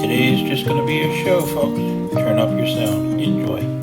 Today's just going to be a show, folks. Turn up your sound. Enjoy.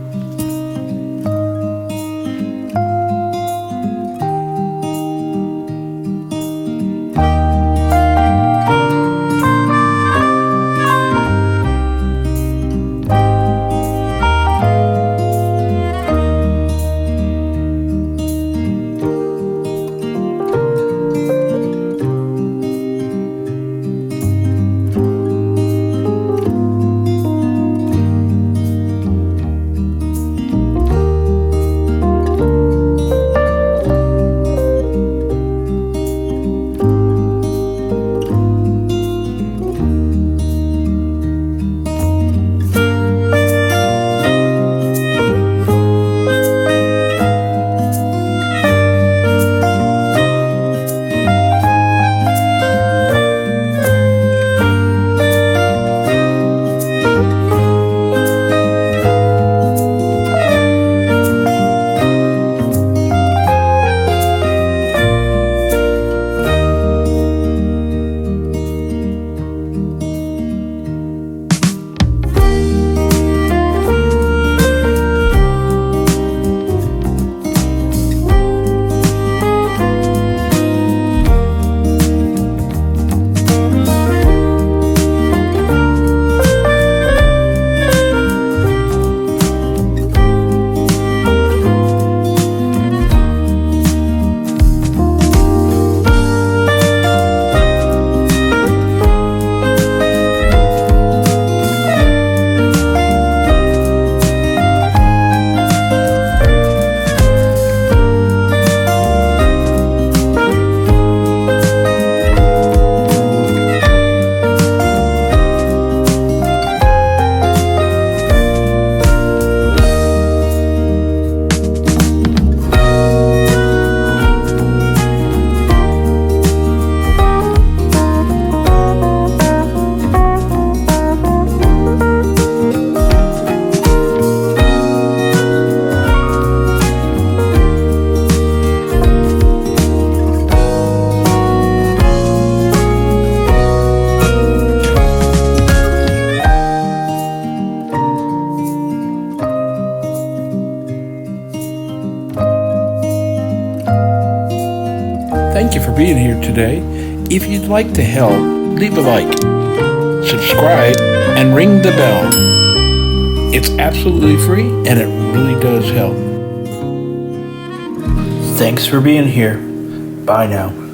Thank you for being here today. If you'd like to help, leave a like, subscribe, and ring the bell. It's absolutely free and it really does help. Thanks for being here. Bye now.